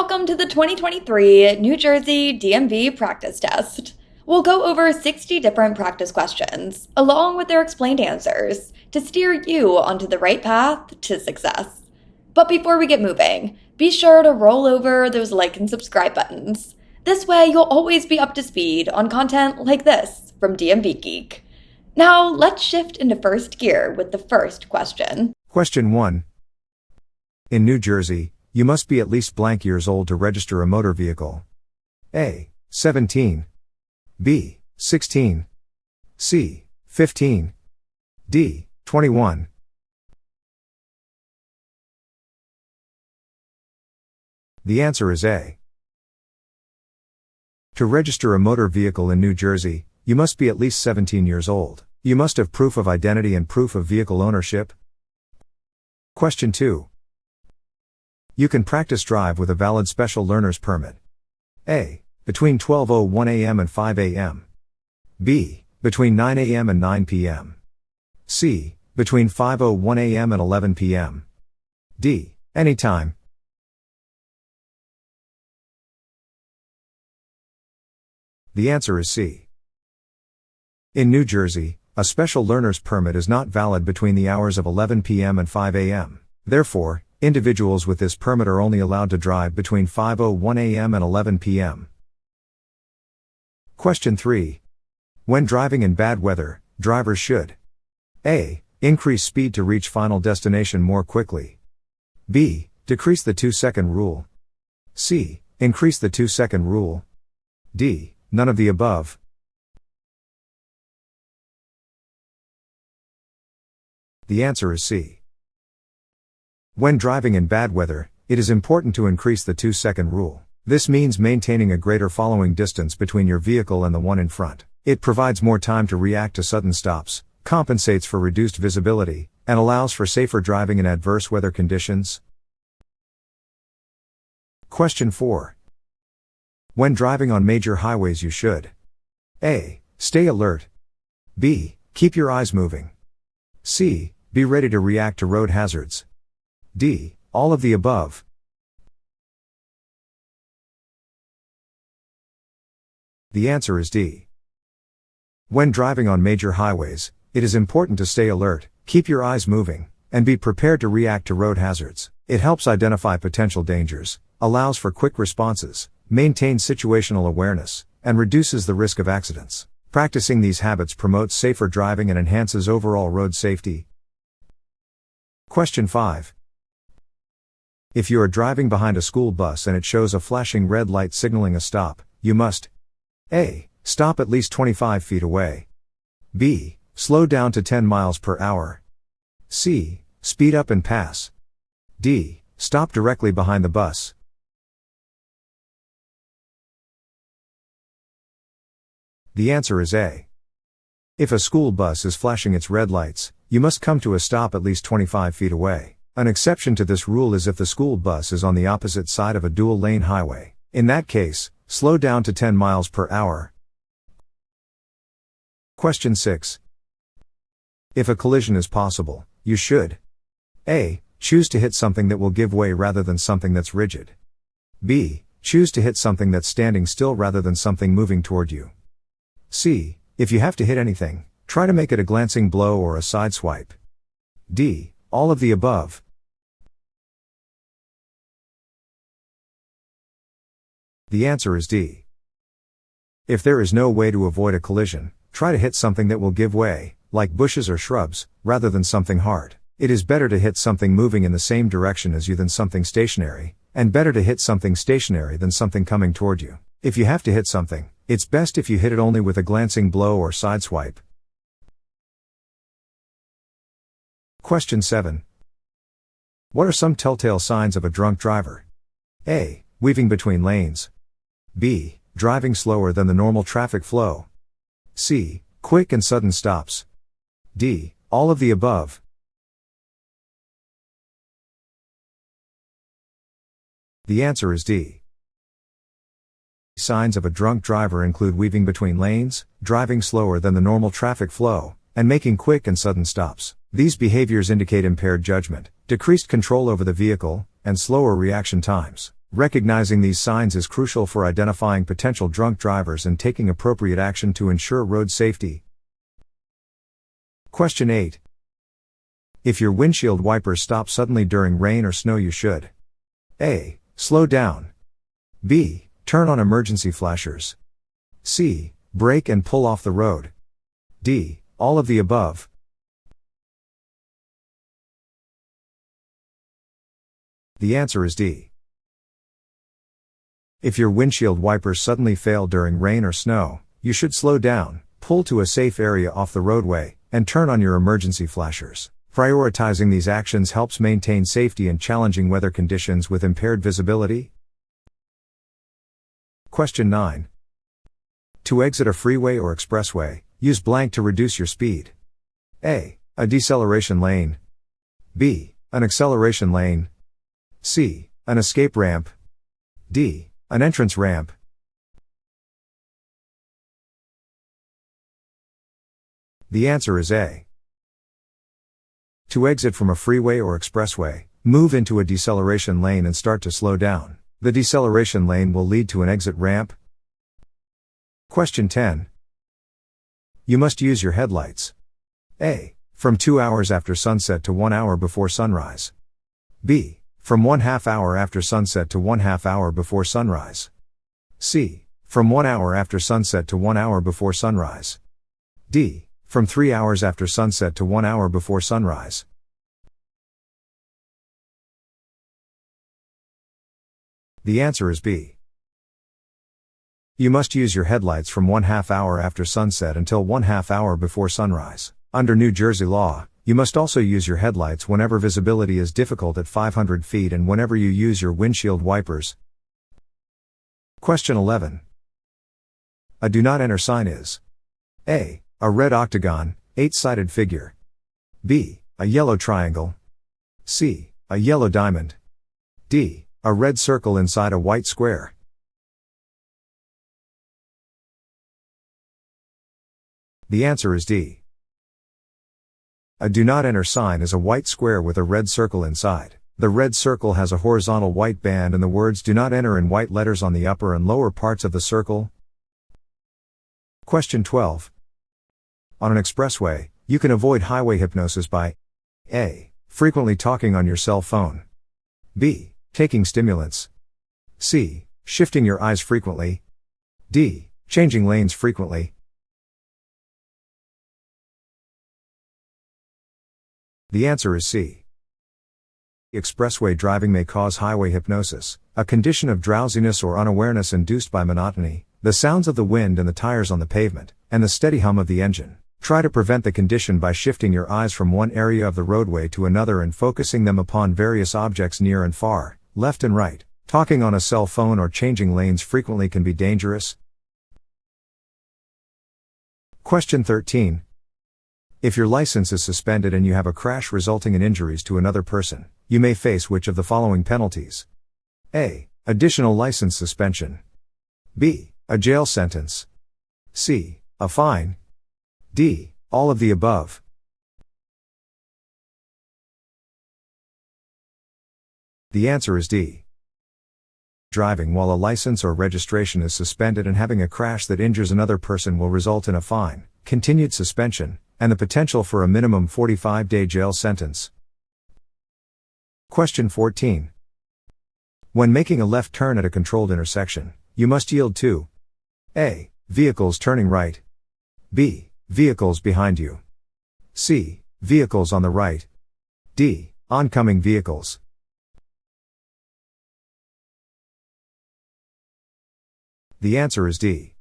Welcome to the 2023 New Jersey DMV practice test. We'll go over 60 different practice questions, along with their explained answers, to steer you onto the right path to success. But before we get moving, be sure to roll over those like and subscribe buttons. This way you'll always be up to speed on content like this from DMV Geek. Now let's shift into first gear with the first question. Question 1. In New Jersey, you must be at least blank years old to register a motor vehicle. A. 17. B. 16. C. 15. D. 21. The answer is A. To register a motor vehicle in New Jersey, you must be at least 17 years old. You must have proof of identity and proof of vehicle ownership. Question 2. You can practice drive with a valid special learner's permit. A. Between 12:01 a.m. and 5 a.m. B. Between 9 a.m. and 9 p.m. C. Between 5:01 a.m. and 11 p.m. D. Anytime. The answer is C. In New Jersey, a special learner's permit is not valid between the hours of 11 p.m. and 5 a.m. Therefore, individuals with this permit are only allowed to drive between 5:01 a.m. and 11 p.m. Question 3. When driving in bad weather, drivers should A. Increase speed to reach final destination more quickly. B. Decrease the 2-second rule. C. Increase the 2-second rule. D. None of the above. The answer is C. When driving in bad weather, it is important to increase the 2-second rule. This means maintaining a greater following distance between your vehicle and the one in front. It provides more time to react to sudden stops, compensates for reduced visibility, and allows for safer driving in adverse weather conditions. Question 4. When driving on major highways you should A. Stay alert. B. Keep your eyes moving. C. Be ready to react to road hazards. D. All of the above. The answer is D. When driving on major highways, it is important to stay alert, keep your eyes moving, and be prepared to react to road hazards. It helps identify potential dangers, allows for quick responses, maintains situational awareness, and reduces the risk of accidents. Practicing these habits promotes safer driving and enhances overall road safety. Question 5. If you are driving behind a school bus and it shows a flashing red light signaling a stop, you must A. Stop at least 25 feet away. B. Slow down to 10 miles per hour. C. Speed up and pass. D. Stop directly behind the bus. The answer is A. If a school bus is flashing its red lights, you must come to a stop at least 25 feet away. An exception to this rule is if the school bus is on the opposite side of a dual-lane highway. In that case, slow down to 10 miles per hour. Question 6. If a collision is possible, you should A. Choose to hit something that will give way rather than something that's rigid. B. Choose to hit something that's standing still rather than something moving toward you. C. If you have to hit anything, try to make it a glancing blow or a side swipe. D. All of the above. The answer is D. If there is no way to avoid a collision, try to hit something that will give way, like bushes or shrubs, rather than something hard. It is better to hit something moving in the same direction as you than something stationary, and better to hit something stationary than something coming toward you. If you have to hit something, it's best if you hit it only with a glancing blow or sideswipe. Question 7. What are some telltale signs of a drunk driver? A. Weaving between lanes. B. Driving slower than the normal traffic flow. C. Quick and sudden stops. D. All of the above. The answer is D. Signs of a drunk driver include weaving between lanes, driving slower than the normal traffic flow, and making quick and sudden stops. These behaviors indicate impaired judgment, decreased control over the vehicle, and slower reaction times. Recognizing these signs is crucial for identifying potential drunk drivers and taking appropriate action to ensure road safety. Question 8. If your windshield wipers stop suddenly during rain or snow, you should A. Slow down. B. Turn on emergency flashers. C. Brake and pull off the road. D. All of the above. The answer is D. If your windshield wipers suddenly fail during rain or snow, you should slow down, pull to a safe area off the roadway, and turn on your emergency flashers. Prioritizing these actions helps maintain safety in challenging weather conditions with impaired visibility. Question 9. To exit a freeway or expressway, use blank to reduce your speed. A. A deceleration lane. B. An acceleration lane. C. An escape ramp. D. An entrance ramp. The answer is A. To exit from a freeway or expressway, move into a deceleration lane and start to slow down. The deceleration lane will lead to an exit ramp. Question 10. You must use your headlights. A. From 2 hours after sunset to 1 hour before sunrise. B. From 1/2 hour after sunset to 1/2 hour before sunrise. C. From 1 hour after sunset to 1 hour before sunrise. D. From 3 hours after sunset to 1 hour before sunrise. The answer is B. You must use your headlights from 1/2 hour after sunset until 1/2 hour before sunrise. Under New Jersey law, you must also use your headlights whenever visibility is difficult at 500 feet and whenever you use your windshield wipers. Question 11. A do not enter sign is A. A red octagon, 8-sided figure. B. A yellow triangle. C. A yellow diamond. D. A red circle inside a white square. The answer is D. A do not enter sign is a white square with a red circle inside. The red circle has a horizontal white band and the words do not enter in white letters on the upper and lower parts of the circle. Question 12. On an expressway, you can avoid highway hypnosis by A. Frequently talking on your cell phone. B. Taking stimulants. C. Shifting your eyes frequently. D. Changing lanes frequently. The answer is C. Expressway driving may cause highway hypnosis, a condition of drowsiness or unawareness induced by monotony, the sounds of the wind and the tires on the pavement, and the steady hum of the engine. Try to prevent the condition by shifting your eyes from one area of the roadway to another and focusing them upon various objects near and far, left and right. Talking on a cell phone or changing lanes frequently can be dangerous. Question 13. If your license is suspended and you have a crash resulting in injuries to another person, you may face which of the following penalties? A. Additional license suspension. B. A jail sentence. C. A fine. D. All of the above. The answer is D. Driving while a license or registration is suspended and having a crash that injures another person will result in a fine, continued suspension, and the potential for a minimum 45-day jail sentence. Question 14. When making a left turn at a controlled intersection, you must yield to A. Vehicles turning right. B. Vehicles behind you. C. Vehicles on the right. D. Oncoming vehicles. The answer is D.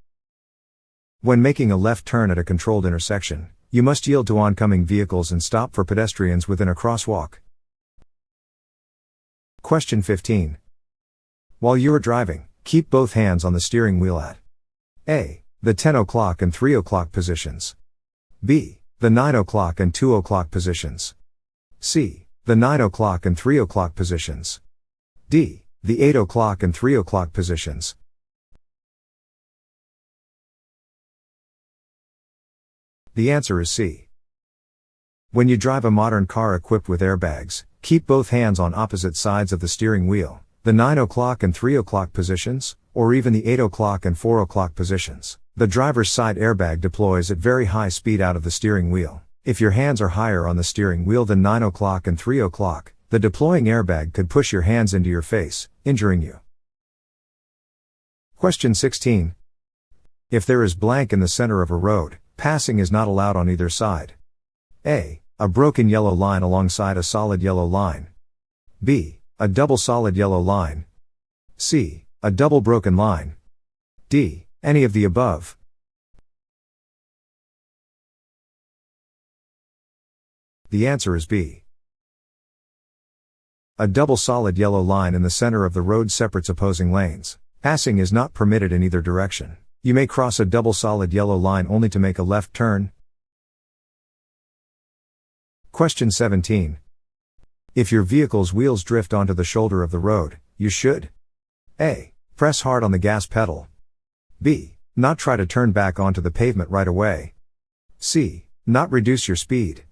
When making a left turn at a controlled intersection, you must yield to oncoming vehicles and stop for pedestrians within a crosswalk. Question 15. While you are driving, keep both hands on the steering wheel at A. The 10 o'clock and 3 o'clock positions. B. The 9 o'clock and 2 o'clock positions. C. The 9 o'clock and 3 o'clock positions. D. The 8 o'clock and 3 o'clock positions. The answer is C. When you drive a modern car equipped with airbags, keep both hands on opposite sides of the steering wheel. the 9 o'clock and 3 o'clock positions, or even the 8 o'clock and 4 o'clock positions. The driver's side airbag deploys at very high speed out of the steering wheel. If your hands are higher on the steering wheel than 9 o'clock and 3 o'clock, the deploying airbag could push your hands into your face, injuring you. Question 16. If there is blank in the center of a road, passing is not allowed on either side. A. A broken yellow line alongside a solid yellow line. B. A double solid yellow line. C. A double broken line. D. Any of the above. The answer is B. A double solid yellow line in the center of the road separates opposing lanes. Passing is not permitted in either direction. You may cross a double solid yellow line only to make a left turn. Question 17. If your vehicle's wheels drift onto the shoulder of the road, you should A. Press hard on the gas pedal. B. Not try to turn back onto the pavement right away. C. Not reduce your speed.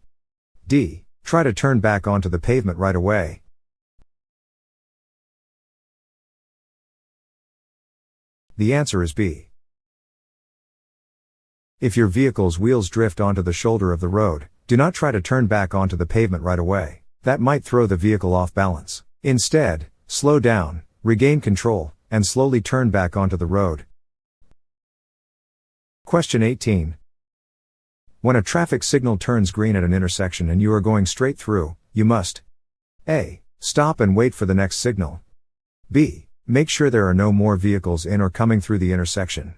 D. Try to turn back onto the pavement right away. The answer is B. If your vehicle's wheels drift onto the shoulder of the road, do not try to turn back onto the pavement right away. That might throw the vehicle off balance. Instead, slow down, regain control, and slowly turn back onto the road. Question 18. When a traffic signal turns green at an intersection and you are going straight through, you must A. Stop and wait for the next signal. B. Make sure there are no more vehicles in or coming through the intersection.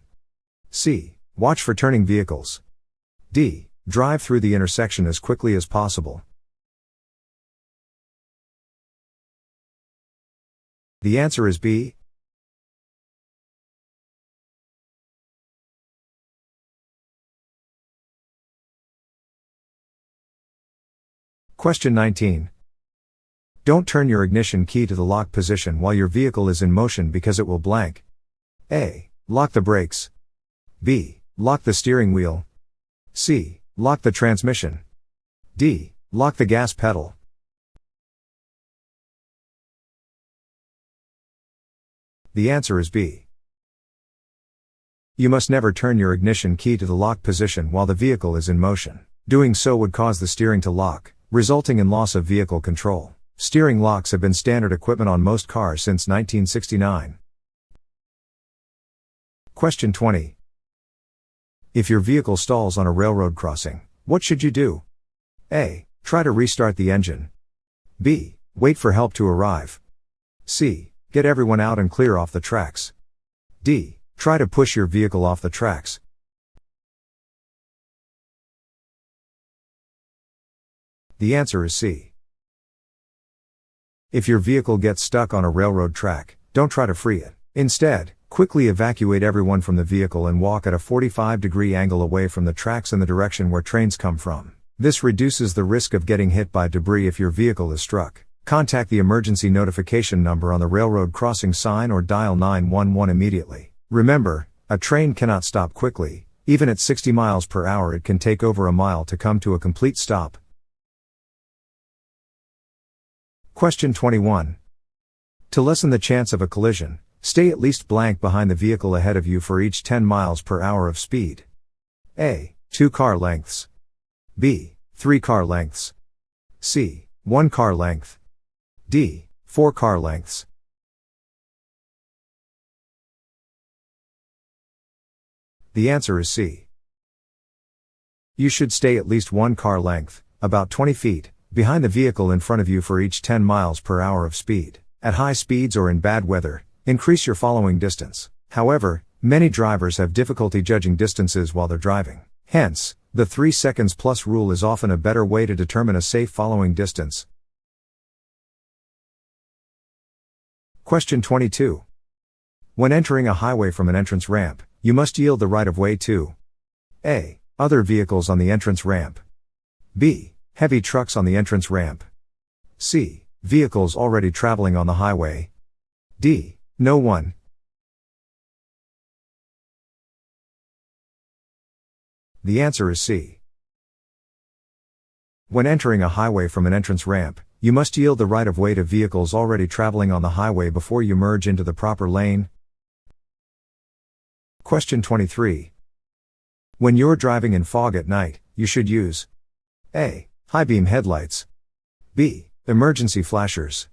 C. Watch for turning vehicles. D. Drive through the intersection as quickly as possible. The answer is B. Question 19. Don't turn your ignition key to the lock position while your vehicle is in motion because it will blank. A. Lock the brakes. B. Lock the steering wheel. C. Lock the transmission. D. Lock the gas pedal. The answer is B. You must never turn your ignition key to the lock position while the vehicle is in motion. Doing so would cause the steering to lock, resulting in loss of vehicle control. Steering locks have been standard equipment on most cars since 1969. Question 20. If your vehicle stalls on a railroad crossing, what should you do? A. Try to restart the engine. B. Wait for help to arrive. C. Get everyone out and clear off the tracks. D. Try to push your vehicle off the tracks. The answer is C. If your vehicle gets stuck on a railroad track, don't try to free it. Instead, quickly evacuate everyone from the vehicle and walk at a 45-degree angle away from the tracks in the direction where trains come from. This reduces the risk of getting hit by debris if your vehicle is struck. Contact the emergency notification number on the railroad crossing sign or dial 911 immediately. Remember, a train cannot stop quickly. Even at 60 miles per hour it can take over a mile to come to a complete stop. Question 21. To lessen the chance of a collision, stay at least blank behind the vehicle ahead of you for each 10 miles per hour of speed. A. 2 car lengths. B. 3 car lengths. C. 1 car length. D. 4 car lengths. The answer is C. You should stay at least 1 car length, about 20 feet, behind the vehicle in front of you for each 10 miles per hour of speed. At high speeds or in bad weather, increase your following distance. However, many drivers have difficulty judging distances while they're driving. Hence, the 3 seconds plus rule is often a better way to determine a safe following distance. Question 22. When entering a highway from an entrance ramp, you must yield the right-of-way to A. Other vehicles on the entrance ramp. B. Heavy trucks on the entrance ramp. C. Vehicles already traveling on the highway. D. No one. The answer is C. When entering a highway from an entrance ramp, you must yield the right-of-way to vehicles already traveling on the highway before you merge into the proper lane. Question 23. When you're driving in fog at night, you should use A. High beam headlights. B. Emergency flashers.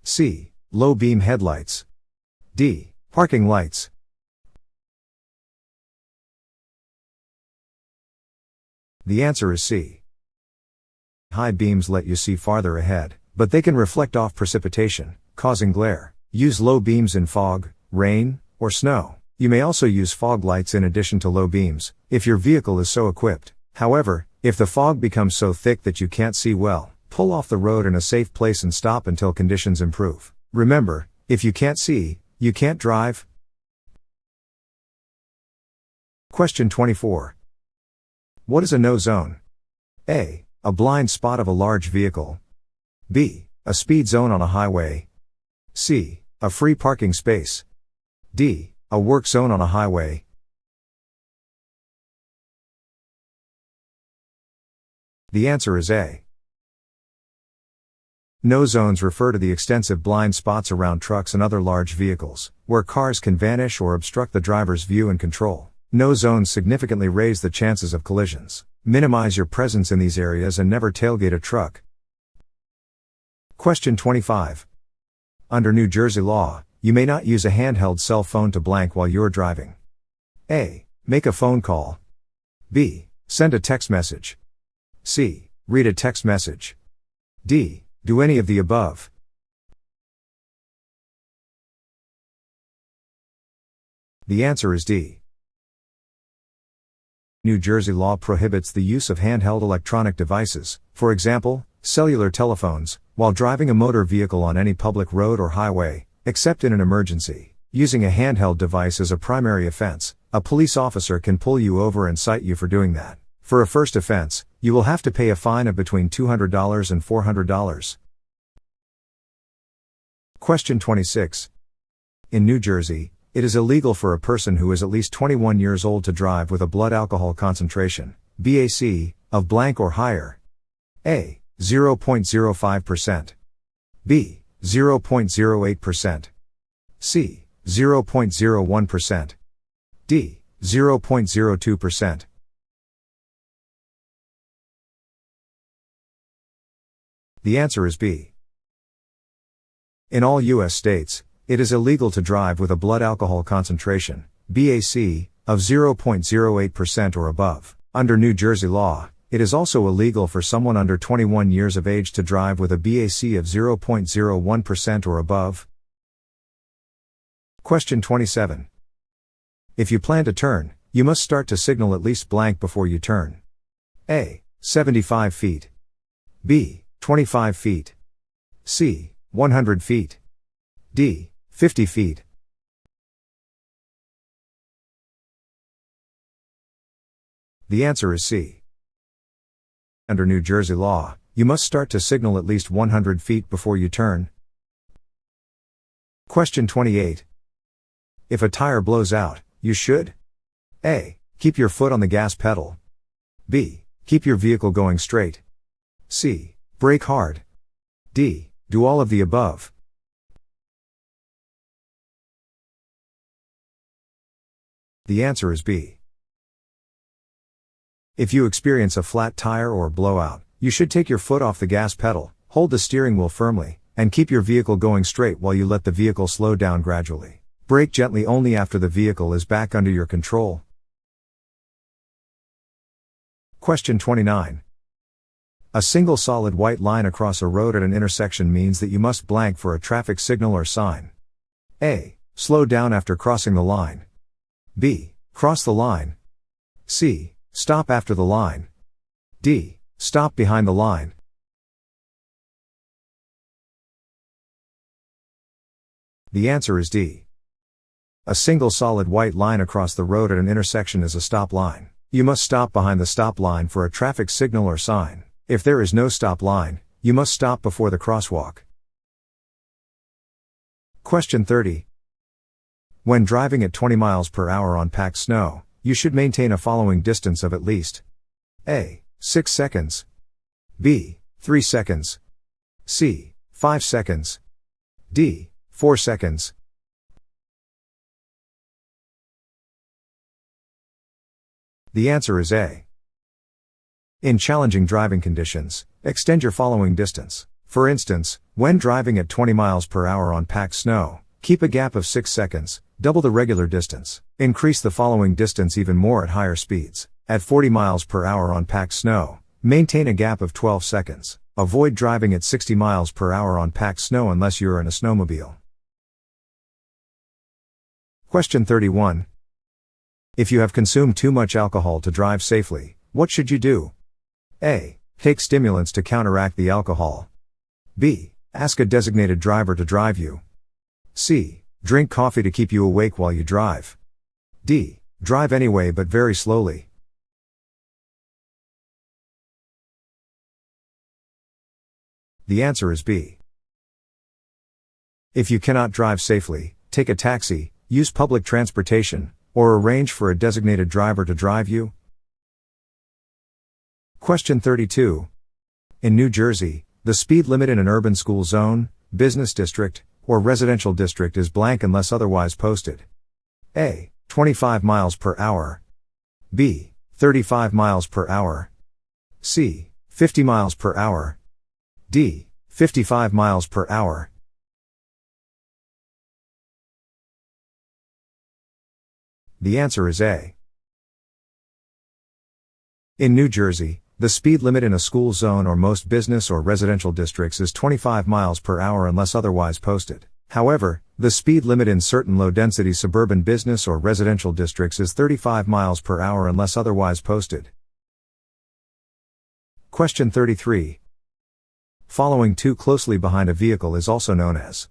C. Low beam headlights. D. Parking lights. The answer is C. High beams let you see farther ahead, but they can reflect off precipitation, causing glare. Use low beams in fog, rain, or snow. You may also use fog lights in addition to low beams, if your vehicle is so equipped. However, if the fog becomes so thick that you can't see well, pull off the road in a safe place and stop until conditions improve. Remember, if you can't see, you can't drive. Question 24. What is a no zone? A. A blind spot of a large vehicle. B. A speed zone on a highway. C. A free parking space. D. A work zone on a highway. The answer is A. No zones refer to the extensive blind spots around trucks and other large vehicles, where cars can vanish or obstruct the driver's view and control. No zones significantly raise the chances of collisions. Minimize your presence in these areas and never tailgate a truck. Question 25. Under New Jersey law, you may not use a handheld cell phone to blank while you're driving. A. Make a phone call. B. Send a text message. C. Read a text message. D. Do any of the above. The answer is D. New Jersey law prohibits the use of handheld electronic devices, for example, cellular telephones, while driving a motor vehicle on any public road or highway, except in an emergency. Using a handheld device is a primary offense. A police officer can pull you over and cite you for doing that. For a first offense, you will have to pay a fine of between $200 and $400. Question 26. In New Jersey, it is illegal for a person who is at least 21 years old to drive with a blood alcohol concentration, BAC, of blank or higher. A. 0.05%. B. 0.08%. C. 0.01%. D. 0.02%. The answer is B. In all U.S. states, it is illegal to drive with a blood alcohol concentration, BAC, of 0.08% or above. Under New Jersey law, it is also illegal for someone under 21 years of age to drive with a BAC of 0.01% or above. Question 27. If you plan to turn, you must start to signal at least blank before you turn. A. 75 feet. B. 25 feet. C. 100 feet. D. 50 feet. The answer is C. Under New Jersey law, you must start to signal at least 100 feet before you turn. Question 28. If a tire blows out, you should A. Keep your foot on the gas pedal. B. Keep your vehicle going straight. C. Brake hard. D. Do all of the above. The answer is B. If you experience a flat tire or blowout, you should take your foot off the gas pedal, hold the steering wheel firmly, and keep your vehicle going straight while you let the vehicle slow down gradually. Brake gently only after the vehicle is back under your control. Question 29. A single solid white line across a road at an intersection means that you must blank for a traffic signal or sign. A. Slow down after crossing the line. B. Cross the line. C. Stop after the line. D. Stop behind the line. The answer is D. A single solid white line across the road at an intersection is a stop line. You must stop behind the stop line for a traffic signal or sign. If there is no stop line, you must stop before the crosswalk. Question 30. When driving at 20 miles per hour on packed snow, you should maintain a following distance of at least A. 6 seconds. B. 3 seconds. C. 5 seconds. D. 4 seconds. The answer is A. In challenging driving conditions, extend your following distance. For instance, when driving at 20 miles per hour on packed snow, keep a gap of 6 seconds, double the regular distance. Increase the following distance even more at higher speeds. At 40 miles per hour on packed snow, maintain a gap of 12 seconds. Avoid driving at 60 miles per hour on packed snow unless you're in a snowmobile. Question 31. If you have consumed too much alcohol to drive safely, what should you do? A. Take stimulants to counteract the alcohol. B. Ask a designated driver to drive you. C. Drink coffee to keep you awake while you drive. D. Drive anyway but very slowly. The answer is B. If you cannot drive safely, take a taxi, use public transportation, or arrange for a designated driver to drive you. Question 32. In New Jersey, the speed limit in an urban school zone, business district, or residential district is blank unless otherwise posted. A. 25 miles per hour. B. 35 miles per hour. C. 50 miles per hour. D. 55 miles per hour. The answer is A. In New Jersey, the speed limit in a school zone or most business or residential districts is 25 miles per hour unless otherwise posted. However, the speed limit in certain low-density suburban business or residential districts is 35 miles per hour unless otherwise posted. Question 33. Following too closely behind a vehicle is also known as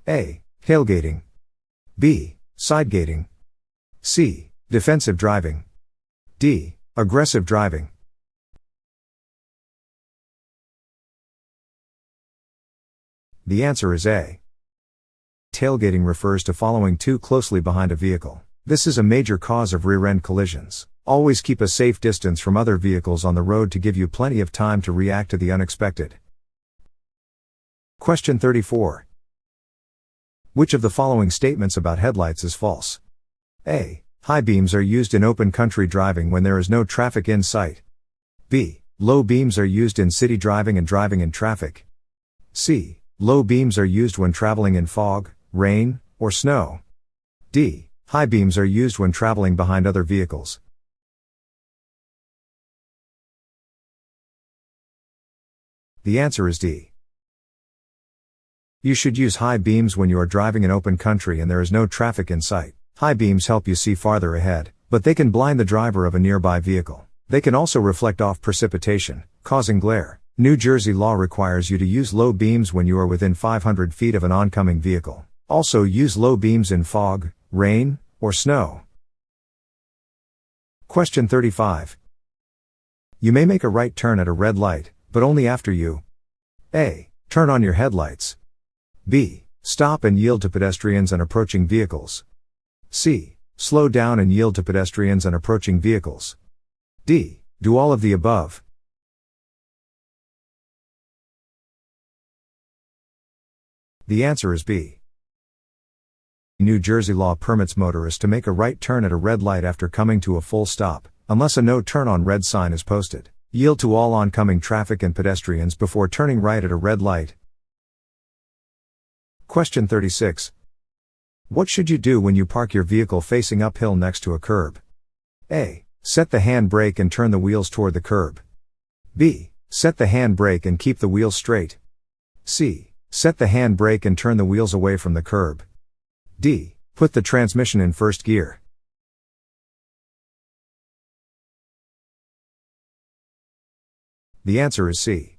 A. Tailgating. B. Sidegating. C. Defensive driving. D. Aggressive driving. The answer is A. Tailgating refers to following too closely behind a vehicle. This is a major cause of rear-end collisions. Always keep a safe distance from other vehicles on the road to give you plenty of time to react to the unexpected. Question 34. Which of the following statements about headlights is false? A. High beams are used in open country driving when there is no traffic in sight. B. Low beams are used in city driving and driving in traffic. C. Low beams are used when traveling in fog, rain, or snow. D. High beams are used when traveling behind other vehicles. The answer is D. You should use high beams when you are driving in open country and there is no traffic in sight. High beams help you see farther ahead, but they can blind the driver of a nearby vehicle. They can also reflect off precipitation, causing glare. New Jersey law requires you to use low beams when you are within 500 feet of an oncoming vehicle. Also use low beams in fog, rain, or snow. Question 35. You may make a right turn at a red light, but only after you A. Turn on your headlights. B. Stop and yield to pedestrians and approaching vehicles. C. Slow down and yield to pedestrians and approaching vehicles. D. Do all of the above. The answer is B. New Jersey law permits motorists to make a right turn at a red light after coming to a full stop, unless a no turn on red sign is posted. Yield to all oncoming traffic and pedestrians before turning right at a red light. Question 36. What should you do when you park your vehicle facing uphill next to a curb? A. Set the handbrake and turn the wheels toward the curb. B. Set the handbrake and keep the wheels straight. C. Set the handbrake and turn the wheels away from the curb. D. Put the transmission in first gear. The answer is C.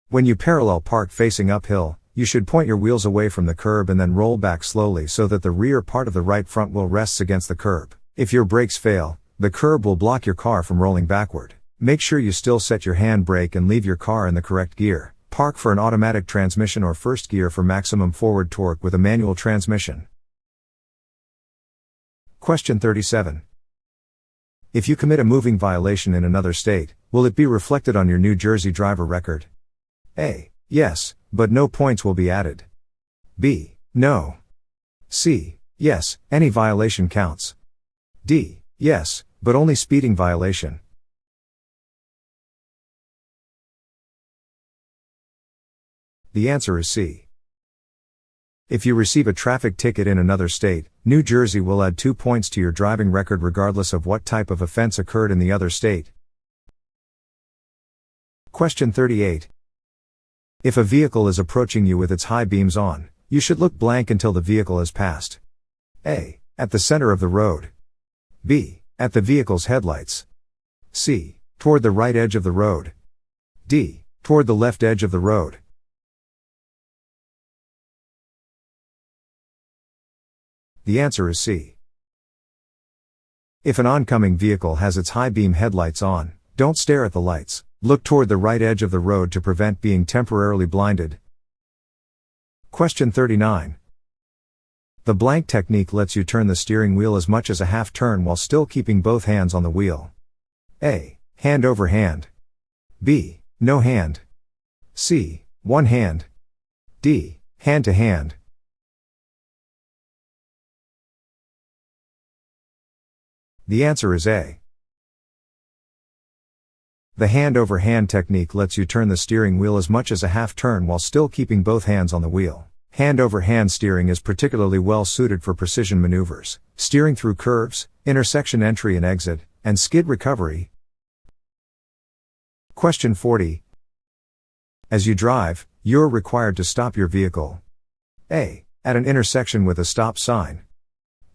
When you parallel park facing uphill, you should point your wheels away from the curb and then roll back slowly so that the rear part of the right front wheel rests against the curb. If your brakes fail, the curb will block your car from rolling backward. Make sure you still set your handbrake and leave your car in the correct gear. Park for an automatic transmission or first gear for maximum forward torque with a manual transmission. Question 37. If you commit a moving violation in another state, will it be reflected on your New Jersey driver record? A. Yes, but no points will be added. B. No. C. Yes, any violation counts. D. Yes, but only speeding violation. The answer is C. If you receive a traffic ticket in another state, New Jersey will add 2 points to your driving record regardless of what type of offense occurred in the other state. Question 38. If a vehicle is approaching you with its high beams on, you should look blank until the vehicle has passed. A. At the center of the road. B. At the vehicle's headlights. C. Toward the right edge of the road. D. Toward the left edge of the road. The answer is C. If an oncoming vehicle has its high beam headlights on, don't stare at the lights. Look toward the right edge of the road to prevent being temporarily blinded. Question 39. The blank technique lets you turn the steering wheel as much as a half turn while still keeping both hands on the wheel. A. Hand over hand. B. No hand. C. One hand. D. Hand to hand. The answer is A. The hand over hand technique lets you turn the steering wheel as much as a half turn while still keeping both hands on the wheel. Hand over hand steering is particularly well suited for precision maneuvers, steering through curves, intersection entry and exit, and skid recovery. Question 40. As you drive, you're required to stop your vehicle. A. At an intersection with a stop sign.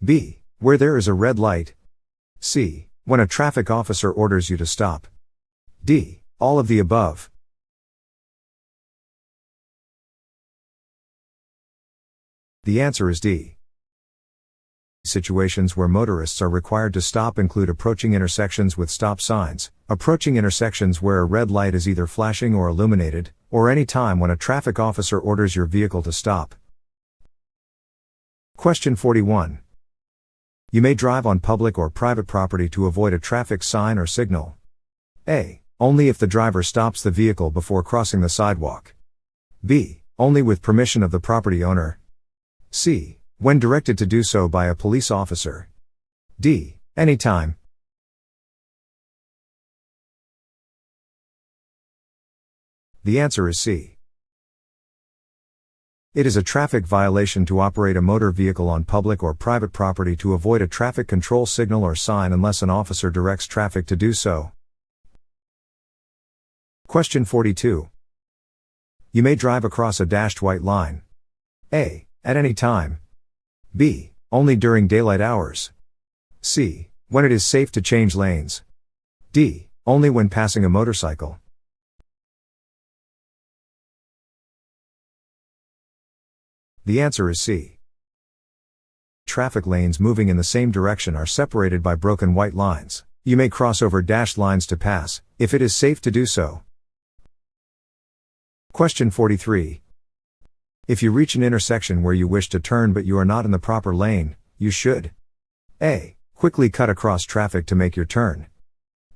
B. Where there is a red light. C. When a traffic officer orders you to stop. D. All of the above. The answer is D. Situations where motorists are required to stop include approaching intersections with stop signs, approaching intersections where a red light is either flashing or illuminated, or any time when a traffic officer orders your vehicle to stop. Question 41. You may drive on public or private property to avoid a traffic sign or signal. A. Only if the driver stops the vehicle before crossing the sidewalk. B. Only with permission of the property owner. C. When directed to do so by a police officer. D. Anytime. The answer is C. It is a traffic violation to operate a motor vehicle on public or private property to avoid a traffic control signal or sign unless an officer directs traffic to do so. Question 42. You may drive across a dashed white line. A. At any time. B. Only during daylight hours. C. When it is safe to change lanes. D. Only when passing a motorcycle. The answer is C. Traffic lanes moving in the same direction are separated by broken white lines. You may cross over dashed lines to pass, if it is safe to do so. Question 43. If you reach an intersection where you wish to turn but you are not in the proper lane, you should A. Quickly cut across traffic to make your turn.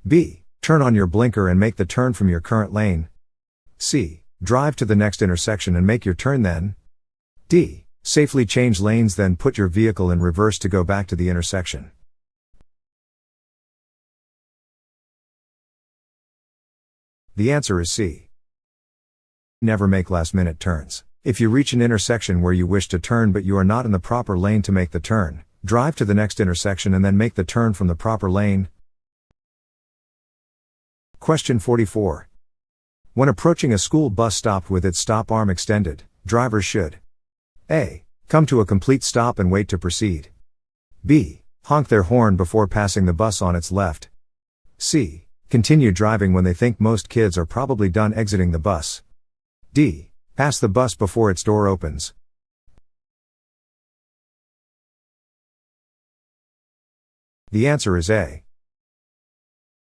B. Turn on your blinker and make the turn from your current lane. C. Drive to the next intersection and make your turn then. D. Safely change lanes then put your vehicle in reverse to go back to the intersection. The answer is C. Never make last-minute turns. If you reach an intersection where you wish to turn but you are not in the proper lane to make the turn, drive to the next intersection and then make the turn from the proper lane. Question 44. When approaching a school bus stop with its stop arm extended, drivers should A. Come to a complete stop and wait to proceed. B. Honk their horn before passing the bus on its left. C. Continue driving when they think most kids are probably done exiting the bus. D. Pass the bus before its door opens. The answer is A.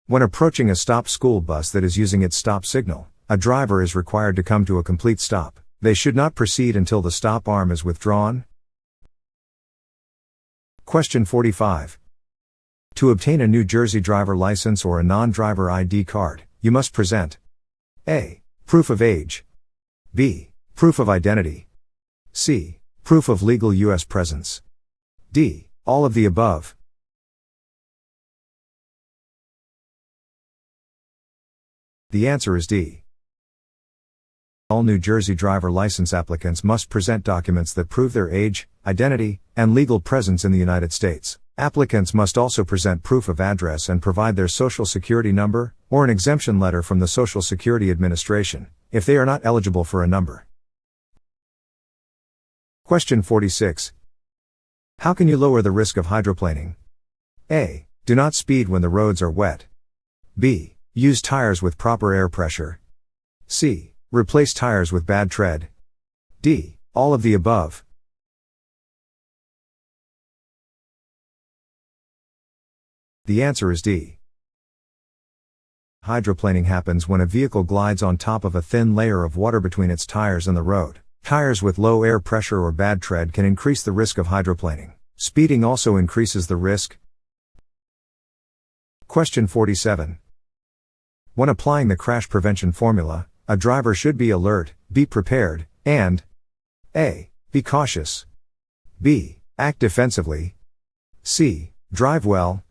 When approaching a stopped school bus that is using its stop signal, a driver is required to come to a complete stop. They should not proceed until the stop arm is withdrawn. Question 45. To obtain a New Jersey driver license or a non-driver ID card, you must present A. Proof of age. B. Proof of identity. C. Proof of legal U.S. presence. D. All of the above. The answer is D. All New Jersey driver license applicants must present documents that prove their age, identity, and legal presence in the United States. Applicants must also present proof of address and provide their Social Security number, or an exemption letter from the Social Security Administration, if they are not eligible for a number. Question 46. How can you lower the risk of hydroplaning? A. Do not speed when the roads are wet. B. Use tires with proper air pressure. C. Replace tires with bad tread. D. All of the above. The answer is D. Hydroplaning happens when a vehicle glides on top of a thin layer of water between its tires and the road. Tires with low air pressure or bad tread can increase the risk of hydroplaning. Speeding also increases the risk. Question 47. When applying the crash prevention formula, a driver should be alert, be prepared, and A. Be cautious. B. Act defensively. C. Drive well.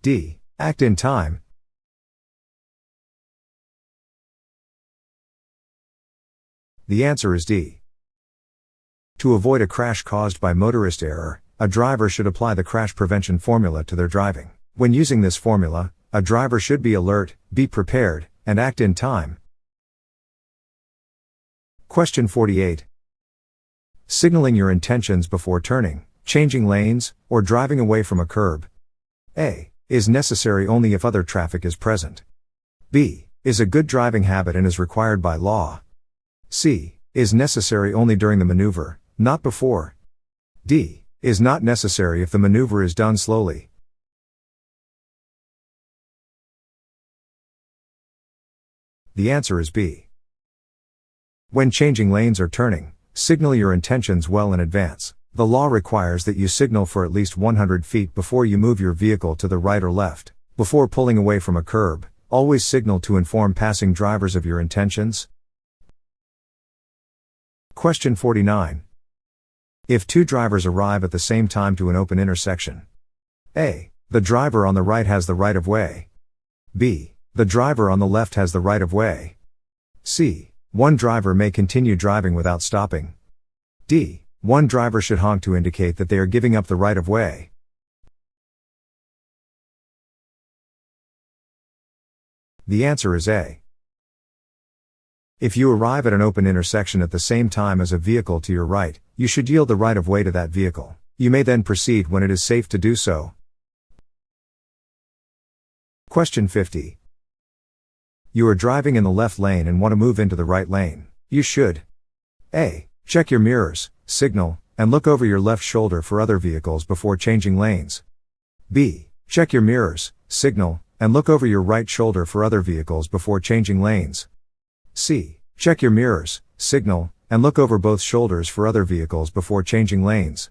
D. Act in time. The answer is D. To avoid a crash caused by motorist error, a driver should apply the crash prevention formula to their driving. When using this formula, a driver should be alert, be prepared, and act in time. Question 48. Signaling your intentions before turning, changing lanes, or driving away from a curb. A. Is necessary only if other traffic is present. B. Is a good driving habit and is required by law. C. Is necessary only during the maneuver, not before. D. Is not necessary if the maneuver is done slowly. The answer is B. When changing lanes or turning, signal your intentions well in advance. The law requires that you signal for at least 100 feet before you move your vehicle to the right or left. Before pulling away from a curb, always signal to inform passing drivers of your intentions. Question 49. If two drivers arrive at the same time to an open intersection. A. The driver on the right has the right of way. B. The driver on the left has the right of way. C. One driver may continue driving without stopping. D. One driver should honk to indicate that they are giving up the right of way. The answer is A. If you arrive at an open intersection at the same time as a vehicle to your right, you should yield the right of way to that vehicle. You may then proceed when it is safe to do so. Question 50. You are driving in the left lane and want to move into the right lane. You should A. Check your mirrors, signal, and look over your left shoulder for other vehicles before changing lanes. B. Check your mirrors, signal, and look over your right shoulder for other vehicles before changing lanes. C. Check your mirrors, signal, and look over both shoulders for other vehicles before changing lanes.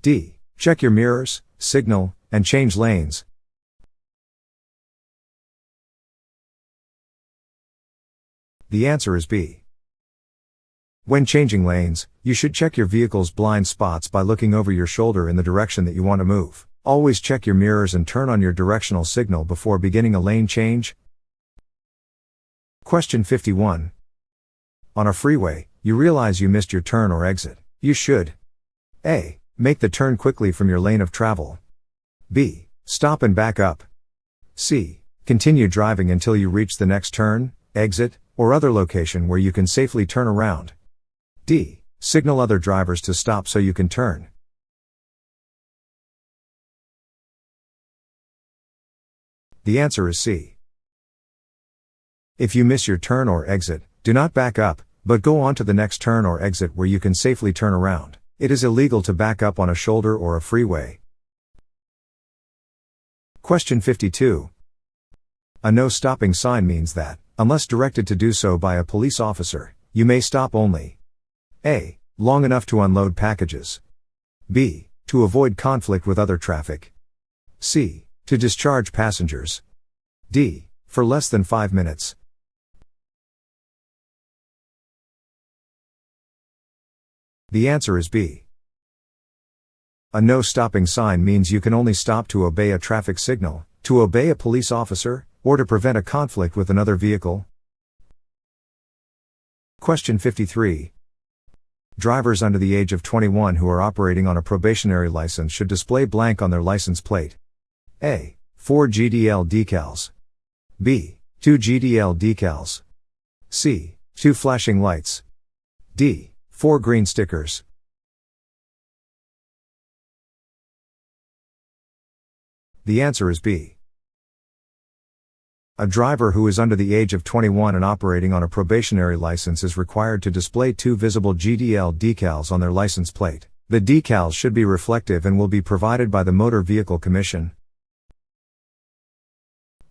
D. Check your mirrors, signal, and change lanes. The answer is B. When changing lanes, you should check your vehicle's blind spots by looking over your shoulder in the direction that you want to move. Always check your mirrors and turn on your directional signal before beginning a lane change. Question 51. On a freeway, you realize you missed your turn or exit. You should A. Make the turn quickly from your lane of travel. B. Stop and back up. C. Continue driving until you reach the next turn, exit, or other location where you can safely turn around. D. Signal other drivers to stop so you can turn. The answer is C. If you miss your turn or exit, do not back up, but go on to the next turn or exit where you can safely turn around. It is illegal to back up on a shoulder or a freeway. Question 52. A no stopping sign means that, unless directed to do so by a police officer, you may stop only A. Long enough to unload packages. B. To avoid conflict with other traffic. C. To discharge passengers. D. For less than 5 minutes. The answer is B. A no stopping sign means you can only stop to obey a traffic signal, to obey a police officer, or to prevent a conflict with another vehicle. Question 53. Drivers under the age of 21 who are operating on a probationary license should display blank on their license plate. A. 4 GDL decals. B. 2 GDL decals. C. 2 flashing lights. D. 4 green stickers. The answer is B. A driver who is under the age of 21 and operating on a probationary license is required to display 2 visible GDL decals on their license plate. The decals should be reflective and will be provided by the Motor Vehicle Commission.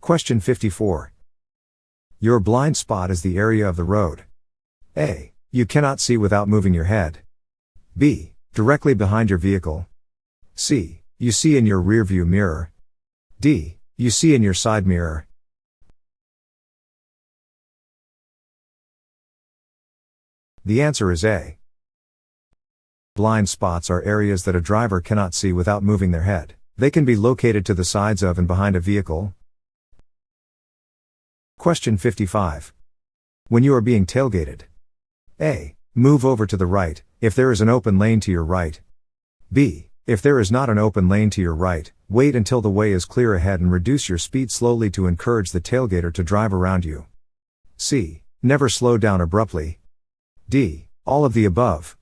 Question 54. Your blind spot is the area of the road. A. You cannot see without moving your head. B. Directly behind your vehicle. C. You see in your rearview mirror. D. You see in your side mirror. The answer is A. Blind spots are areas that a driver cannot see without moving their head. They can be located to the sides of and behind a vehicle. Question 55. When you are being tailgated. A. Move over to the right, if there is an open lane to your right. B. If there is not an open lane to your right, wait until the way is clear ahead and reduce your speed slowly to encourage the tailgater to drive around you. C. Never slow down abruptly. D. All of the above.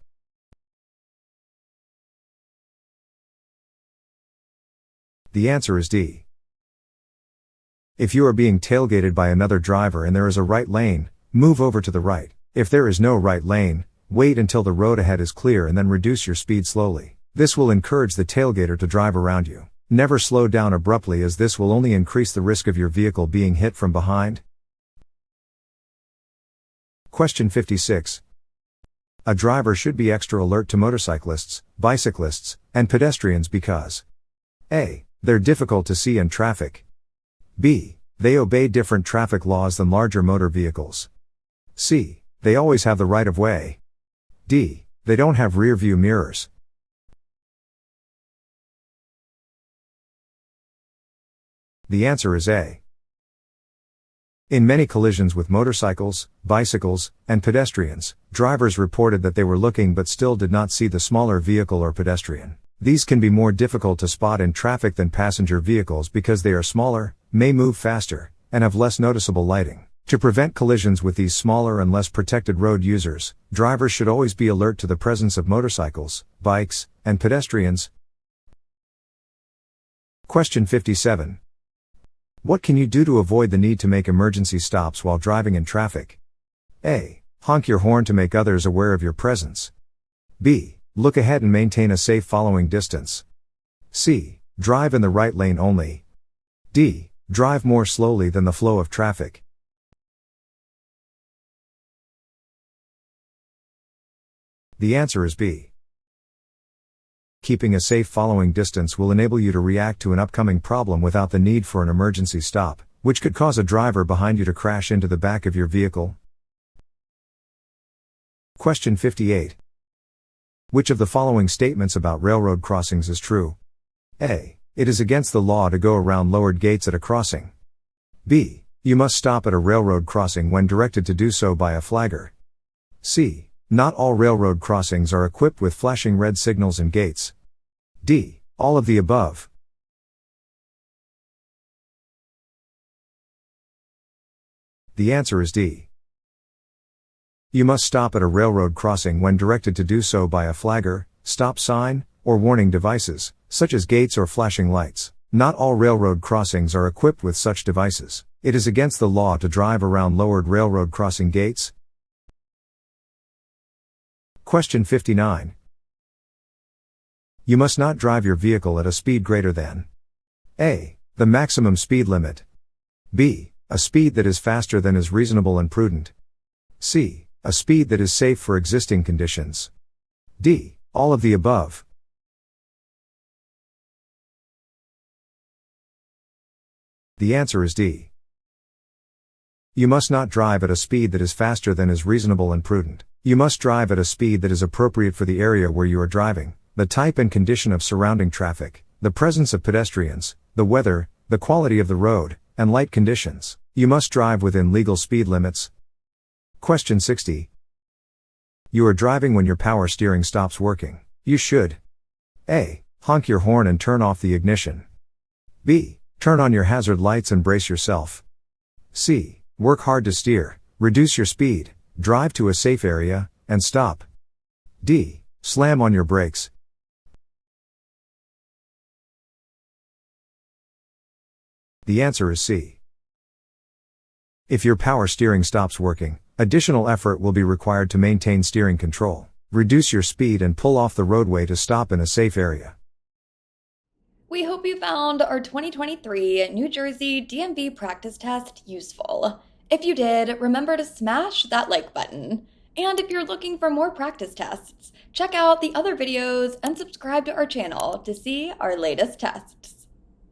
The answer is D. If you are being tailgated by another driver and there is a right lane, move over to the right. If there is no right lane, wait until the road ahead is clear and then reduce your speed slowly. This will encourage the tailgater to drive around you. Never slow down abruptly, as this will only increase the risk of your vehicle being hit from behind. Question 56. A driver should be extra alert to motorcyclists, bicyclists, and pedestrians because A. They're difficult to see in traffic. B. They obey different traffic laws than larger motor vehicles. C. They always have the right of way. D. They don't have rear view mirrors. The answer is A. In many collisions with motorcycles, bicycles, and pedestrians, drivers reported that they were looking but still did not see the smaller vehicle or pedestrian. These can be more difficult to spot in traffic than passenger vehicles because they are smaller, may move faster, and have less noticeable lighting. To prevent collisions with these smaller and less protected road users, drivers should always be alert to the presence of motorcycles, bikes, and pedestrians. Question 57. What can you do to avoid the need to make emergency stops while driving in traffic? A. Honk your horn to make others aware of your presence. B. Look ahead and maintain a safe following distance. C. Drive in the right lane only. D. Drive more slowly than the flow of traffic. The answer is B. Keeping a safe following distance will enable you to react to an upcoming problem without the need for an emergency stop, which could cause a driver behind you to crash into the back of your vehicle. Question 58. Which of the following statements about railroad crossings is true? A. It is against the law to go around lowered gates at a crossing. B. You must stop at a railroad crossing when directed to do so by a flagger. C. Not all railroad crossings are equipped with flashing red signals and gates. D. All of the above. The answer is D. You must stop at a railroad crossing when directed to do so by a flagger, stop sign, or warning devices, such as gates or flashing lights. Not all railroad crossings are equipped with such devices. It is against the law to drive around lowered railroad crossing gates. Question 59. You must not drive your vehicle at a speed greater than A. The maximum speed limit. B. A speed that is faster than is reasonable and prudent. C. A speed that is safe for existing conditions. D. All of the above. The answer is D. You must not drive at a speed that is faster than is reasonable and prudent. You must drive at a speed that is appropriate for the area where you are driving, the type and condition of surrounding traffic, the presence of pedestrians, the weather, the quality of the road, and light conditions. You must drive within legal speed limits. Question 60. You are driving when your power steering stops working. You should A. Honk your horn and turn off the ignition. B. Turn on your hazard lights and brace yourself. C. Work hard to steer, reduce your speed, drive to a safe area, and stop. D. Slam on your brakes. The answer is C. If your power steering stops working, additional effort will be required to maintain steering control. Reduce your speed and pull off the roadway to stop in a safe area. We hope you found our 2023 New Jersey DMV practice test useful. If you did, remember to smash that like button. And if you're looking for more practice tests, check out the other videos and subscribe to our channel to see our latest tests.